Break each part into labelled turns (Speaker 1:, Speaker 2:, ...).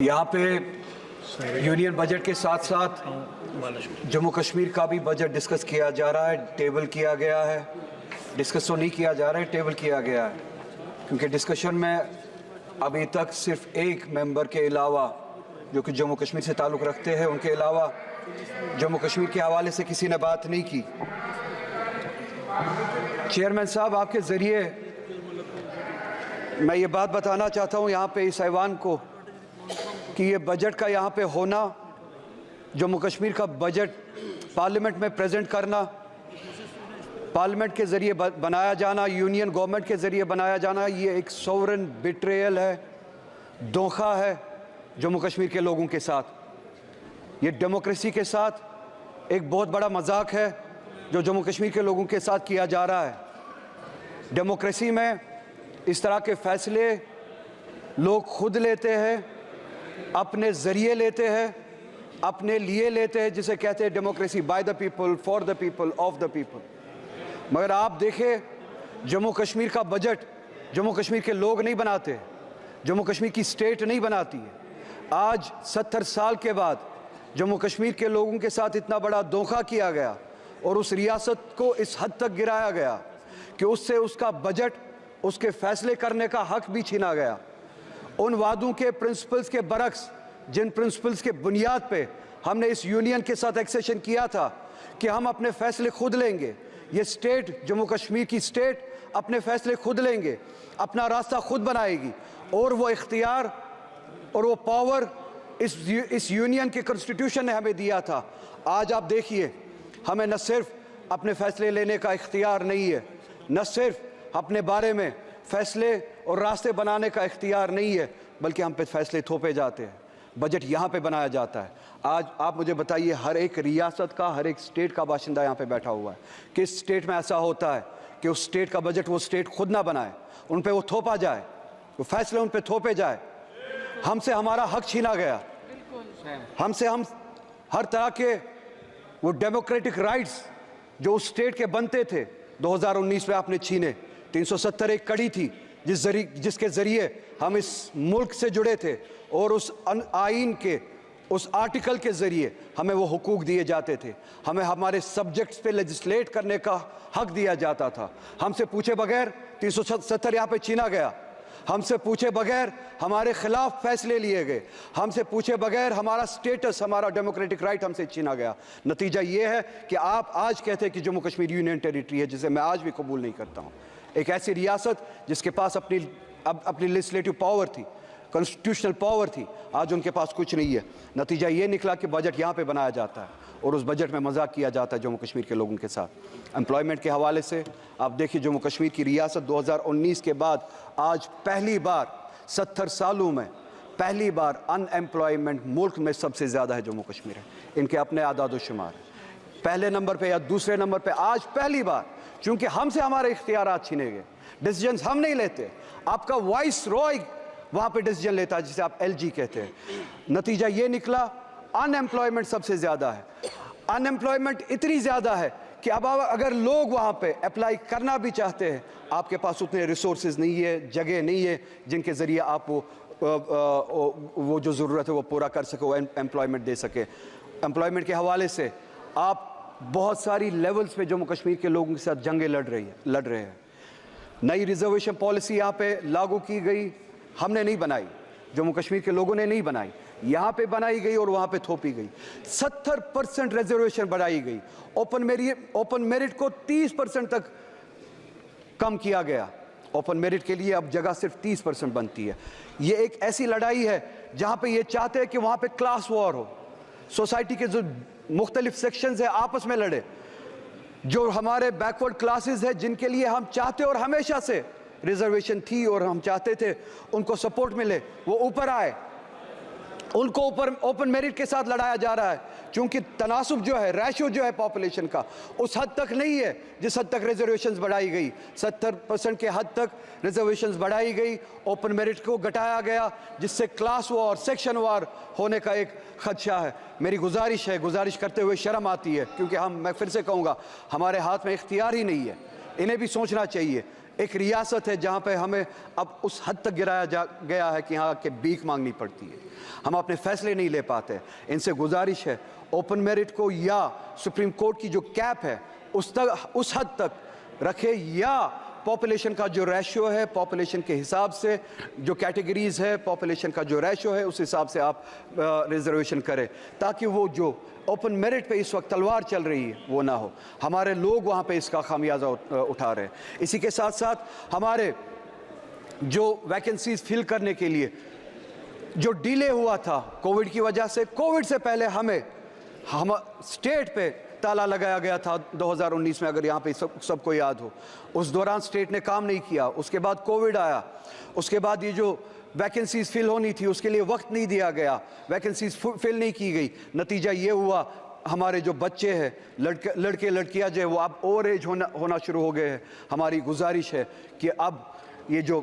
Speaker 1: यहाँ पे union budget के साथ साथ जम्मू कश्मीर का भी बजट डिस्कस किया जा रहा है, टेबल किया गया है। डिस्कस तो नहीं किया जा रहा है, टेबल किया गया है, क्योंकि डिस्कशन में अभी तक सिर्फ एक मेंबर के अलावा जो कि जम्मू कश्मीर से ताल्लुक़ रखते हैं, उनके अलावा जम्मू कश्मीर के हवाले से किसी ने बात नहीं की। चेयरमैन साहब, आपके ज़रिए मैं ये बात बताना चाहता हूँ यहाँ पे इस ऐवान को कि ये बजट का यहाँ पे होना, जम्मू कश्मीर का बजट पार्लियामेंट में प्रेजेंट करना, पार्लियामेंट के ज़रिए बनाया जाना, यूनियन गवर्नमेंट के ज़रिए बनाया जाना, ये एक सोवरेन बिट्रेयल है, धोखा है जम्मू कश्मीर के लोगों के साथ। ये डेमोक्रेसी के साथ एक बहुत बड़ा मजाक है जो जम्मू कश्मीर के लोगों के साथ किया जा रहा है। डेमोक्रेसी में इस तरह के फैसले लोग खुद लेते हैं, अपने ज़रिए लेते हैं, अपने लिए लेते हैं, जिसे कहते हैं democracy, by the people, for the people, of the people. मगर आप देखें, जम्मू कश्मीर का बजट जम्मू कश्मीर के लोग नहीं बनाते, जम्मू कश्मीर की स्टेट नहीं बनाती है। आज 70 साल के बाद जम्मू कश्मीर के लोगों के साथ इतना बड़ा धोखा किया गया और उस रियासत को इस हद तक गिराया गया कि उससे उसका बजट, उसके फैसले करने का हक भी छीना गया। उन वादों के प्रिंसिपल्स के बरक्स, जिन प्रिंसिपल्स के बुनियाद पे हमने इस यूनियन के साथ एक्सेशन किया था कि हम अपने फैसले खुद लेंगे, ये स्टेट, जम्मू कश्मीर की स्टेट अपने फैसले खुद लेंगे, अपना रास्ता खुद बनाएगी, और वो इख्तियार और वो पावर इस यूनियन के कॉन्स्टिट्यूशन ने हमें दिया था। आज आप देखिए, हमें न सिर्फ अपने फैसले लेने का इख्तियार नहीं है, न सिर्फ अपने बारे में फैसले और रास्ते बनाने का इख्तियार नहीं है, बल्कि हम पे फैसले थोपे जाते हैं। बजट यहाँ पे बनाया जाता है। आज आप मुझे बताइए, हर एक रियासत का, हर एक स्टेट का बाशिंदा यहाँ पे बैठा हुआ है। किस स्टेट में ऐसा होता है कि उस स्टेट का बजट वो स्टेट खुद ना बनाए, उन पे वो थोपा जाए, वो फैसले उन पे थोपे जाए। हमसे हमारा हक छीना गया, हमसे हम हर तरह के वो डेमोक्रेटिक राइट्स जो उस स्टेट के बनते थे 2019 में आपने छीने। 370 एक कड़ी थी जिसके ज़रिए हम इस मुल्क से जुड़े थे, और उस आइन के उस आर्टिकल के ज़रिए हमें वो हुकूक दिए जाते थे, हमें हमारे सब्जेक्ट्स पे लेजिस्लेट करने का हक दिया जाता था। हमसे पूछे बगैर 370 यहाँ पे छीना गया, हमसे पूछे बगैर हमारे खिलाफ फैसले लिए गए, हमसे पूछे बगैर हमारा स्टेटस, हमारा डेमोक्रेटिक राइट हमसे छीना गया। नतीजा ये है कि आप आज कहते हैं कि जम्मू कश्मीर यूनियन टेरिटरी है, जिसे मैं आज भी कबूल नहीं करता हूँ। एक ऐसी रियासत जिसके पास अपनी लेजिस्लेटिव पावर थी, कॉन्स्टिट्यूशनल पावर थी, आज उनके पास कुछ नहीं है। नतीजा ये निकला कि बजट यहाँ पे बनाया जाता है और उस बजट में मजाक किया जाता है जम्मू कश्मीर के लोगों के साथ। एम्प्लॉयमेंट के हवाले से आप देखिए, जम्मू कश्मीर की रियासत 2019 के बाद आज पहली बार 70 सालों में पहली बार अनएम्प्लॉयमेंट मुल्क में सबसे ज़्यादा है जम्मू कश्मीर है। इनके अपने आदाद शुमार पहले नंबर पे या दूसरे नंबर पे आज पहली बार, क्योंकि हमसे हमारे इख्तियारात छीने गए, डिसीजंस हम नहीं लेते, आपका वाइस रॉय वहाँ पे डिसीजन लेता है, जिसे आप LG कहते हैं। नतीजा ये निकला, अनएम्प्लॉयमेंट सबसे ज़्यादा है। अनएम्प्लॉयमेंट इतनी ज़्यादा है कि अब अगर लोग वहाँ पे अप्लाई करना भी चाहते हैं, आपके पास उतने रिसोर्सेज नहीं है, जगह नहीं है जिनके ज़रिए आप वो जो ज़रूरत है वो पूरा कर सके, वो एम्प्लॉयमेंट दे सके। एम्प्लॉयमेंट के हवाले से आप बहुत सारी लेवल्स पे जम्मू कश्मीर के लोगों के साथ जंगें लड़ रहे हैं। नई रिजर्वेशन पॉलिसी यहाँ पे लागू की गई, हमने नहीं बनाई, जम्मू कश्मीर के लोगों ने नहीं बनाई, यहाँ पे बनाई गई और वहाँ पे थोपी गई। 70% रिजर्वेशन बढ़ाई गई, ओपन मेरिट को 30% तक कम किया गया। ओपन मेरिट के लिए अब जगह सिर्फ 30% बनती है। ये एक ऐसी लड़ाई है जहाँ पे ये चाहते हैं कि वहाँ पे क्लास वॉर हो, सोसाइटी के जो मुख्तलिफ सेक्शंस है आपस में लड़े, जो हमारे बैकवर्ड क्लासेस है जिनके लिए हम चाहते और हमेशा से रिजर्वेशन थी और हम चाहते थे उनको सपोर्ट मिले, वो ऊपर आए, उनको ऊपर ओपन मेरिट के साथ लड़ाया जा रहा है, क्योंकि तनासुब जो है, रेशो जो है पॉपुलेशन का, उस हद तक नहीं है जिस हद तक रिजर्वेशंस बढ़ाई गई। 70% के हद तक रिजर्वेशंस बढ़ाई गई, ओपन मेरिट को घटाया गया, जिससे क्लास वॉर, सेक्शन वॉर होने का एक खदशा है। मेरी गुजारिश करते हुए शर्म आती है, क्योंकि मैं फिर से कहूँगा, हमारे हाथ में इख्तियार ही नहीं है। इन्हें भी सोचना चाहिए, एक रियासत है जहाँ पे हमें अब उस हद तक गिराया गया है कि यहाँ के भीख मांगनी पड़ती है, हम अपने फैसले नहीं ले पाते। इनसे गुजारिश है ओपन मेरिट को या सुप्रीम कोर्ट की जो कैप है उस हद तक रखे, या पॉपुलेशन का जो रेशियो है, पॉपुलेशन के हिसाब से जो कैटेगरीज है, पॉपुलेशन का जो रेशियो है उस हिसाब से आप रिजर्वेशन करें, ताकि वो जो ओपन मेरिट पे इस वक्त तलवार चल रही है वो ना हो। हमारे लोग वहाँ पे इसका खामियाजा उठा रहे हैं। इसी के साथ साथ हमारे जो वैकेंसीज फिल करने के लिए जो डिले हुआ था कोविड की वजह से, कोविड से पहले हम स्टेट पे ताला लगाया गया था 2019 में, अगर यहाँ पे सबको याद हो। उस दौरान स्टेट ने काम नहीं किया, उसके बाद कोविड आया, उसके बाद ये जो वैकेंसीज फिल होनी थी उसके लिए वक्त नहीं दिया गया, वैकेंसीज फिल नहीं की गई। नतीजा ये हुआ हमारे जो बच्चे हैं, लड़के लड़कियां जो है वो अब ओवर एज होना शुरू हो गए हैं। हमारी गुजारिश है कि अब ये जो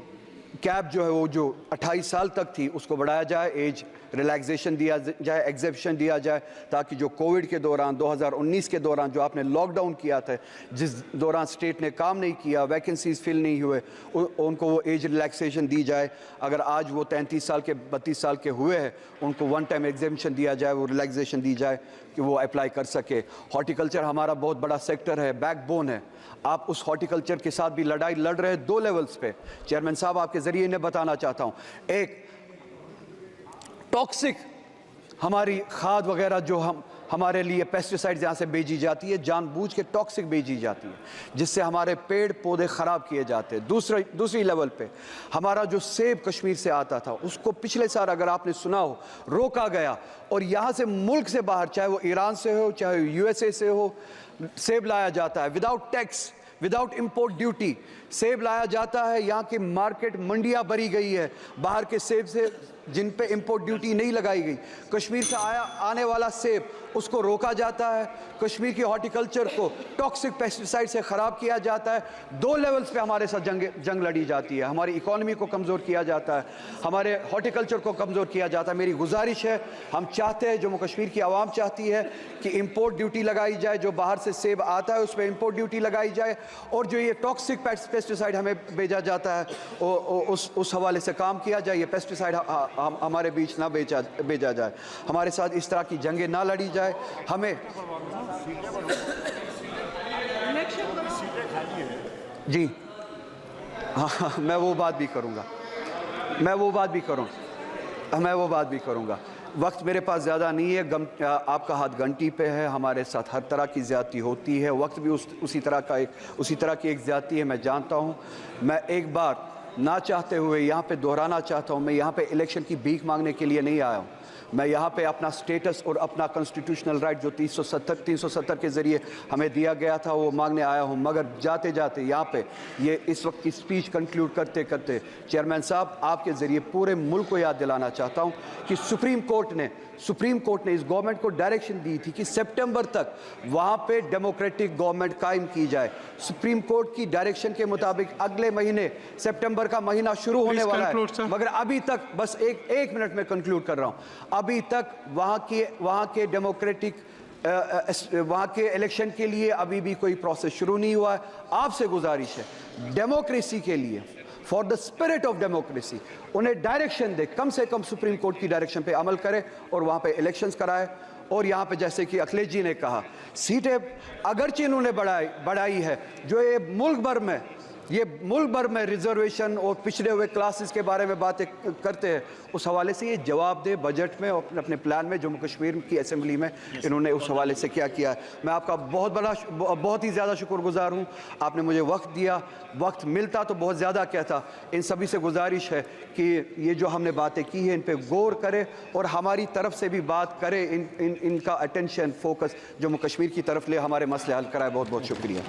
Speaker 1: कैप जो है वो जो 28 साल तक थी उसको बढ़ाया जाए, एज रिलैक्सेशन दिया जाए, एग्जेप्शन दिया जाए, ताकि जो कोविड के दौरान 2019 के दौरान जो आपने लॉकडाउन किया था, जिस दौरान स्टेट ने काम नहीं किया, वैकेंसीज फिल नहीं हुए, उनको वो एज रिलैक्सेशन दी जाए। अगर आज वो 33 साल के 32 साल के हुए हैं, उनको वन टाइम एग्जेप्शन दिया जाए, वो रिलैक्सेशन दी जाए कि वो अप्लाई कर सके। हॉर्टिकल्चर हमारा बहुत बड़ा सेक्टर है, बैकबोन है। आप उस हॉर्टिकल्चर के साथ भी लड़ाई लड़ रहे हैं 2 लेवल्स पे। चेयरमैन साहब, आपके जरिए इन्हें बताना चाहता हूं, एक टॉक्सिक हमारी खाद वगैरह जो हमारे लिए पेस्टिसाइड्स यहाँ से भेजी जाती है, जानबूझ के टॉक्सिक भेजी जाती है, जिससे हमारे पेड़ पौधे ख़राब किए जाते हैं। दूसरी लेवल पे हमारा जो सेब कश्मीर से आता था उसको पिछले साल, अगर आपने सुना हो, रोका गया और यहाँ से मुल्क से बाहर, चाहे वो ईरान से हो चाहे USA से हो, सेब लाया जाता है without tax, without import duty सेब लाया जाता है। यहाँ की मार्केट मंडियाँ भरी गई है बाहर के सेब से जिन पे इंपोर्ट ड्यूटी नहीं लगाई गई। कश्मीर से आने वाला सेब उसको रोका जाता है, कश्मीर की हॉर्टिकल्चर को टॉक्सिक पेस्टिसाइड से ख़राब किया जाता है। 2 लेवल्स पे हमारे साथ जंग लड़ी जाती है। हमारी इकोनॉमी को कमज़ोर किया जाता है, हमारे हॉर्टिकल्चर को कमज़ोर किया जाता है। मेरी गुजारिश है, हम चाहते हैं, जम्मू कश्मीर की आवाम चाहती है कि इंपोर्ट ड्यूटी लगाई जाए, जो बाहर से सेब आता है उस पर इंपोर्ट ड्यूटी लगाई जाए, और जो ये टॉक्सिक पेस्टिसाइड हमें भेजा जाता है उस हवाले से काम किया जाए। ये पेस्टिसाइड हमारे बीच ना भेजा जाए, हमारे साथ इस तरह की जंगें ना लड़ी जाए। हमें जी हाँ, मैं वो बात भी करूँगा। वक्त मेरे पास ज़्यादा नहीं है, आपका हाथ घंटी पे है, हमारे साथ हर तरह की ज़्यादती होती है, वक्त भी उसी तरह की एक ज़्यादती है, मैं जानता हूँ। मैं एक बार ना चाहते हुए यहाँ पे दोहराना चाहता हूँ, मैं यहाँ पे इलेक्शन की भीख मांगने के लिए नहीं आया हूँ। मैं यहाँ पे अपना स्टेटस और अपना कॉन्स्टिट्यूशनल राइट जो 370 के ज़रिए हमें दिया गया था वो मांगने आया हूँ। मगर जाते जाते यहाँ पे ये इस वक्त की स्पीच कंक्लूड करते करते चेयरमैन साहब, आपके ज़रिए पूरे मुल्क को याद दिलाना चाहता हूँ कि सुप्रीम कोर्ट ने इस गवर्नमेंट को डायरेक्शन दी थी कि सितंबर तक वहाँ पे डेमोक्रेटिक गवर्नमेंट कायम की जाए। सुप्रीम कोर्ट की डायरेक्शन के मुताबिक अगले महीने सितंबर का महीना शुरू होने वाला है, मगर अभी तक, बस एक मिनट में कंक्लूड कर रहा हूँ, अभी तक वहाँ के डेमोक्रेटिक वहाँ के इलेक्शन के लिए अभी भी कोई प्रोसेस शुरू नहीं हुआ है। आपसे गुजारिश है, डेमोक्रेसी के लिए, for the spirit of democracy, उन्हें डायरेक्शन दे, कम से कम सुप्रीम कोर्ट की डायरेक्शन पे अमल करे और वहाँ पे इलेक्शंस कराए। और यहाँ पे जैसे कि अखिलेश जी ने कहा, सीटें अगरचे इन्होंने बढ़ाई है, जो ये मुल्क भर में रिजर्वेशन और पिछड़े हुए क्लासेस के बारे में बातें करते हैं, उस हवाले से ये जवाब दे बजट में और अपने प्लान में जम्मू कश्मीर की असेंबली में इन्होंने उस हवाले से क्या किया है। मैं आपका बहुत ही ज़्यादा शुक्रगुजार हूँ, आपने मुझे वक्त दिया, वक्त मिलता तो बहुत ज़्यादा कहता। इन सभी से गुजारिश है कि ये जो हमने बातें की हैं इन पर गौर करे और हमारी तरफ से भी बात करे, इनका अटेंशन फोकस जम्मू कश्मीर की तरफ ले, हमारे मसले हल कराए। बहुत बहुत शुक्रिया।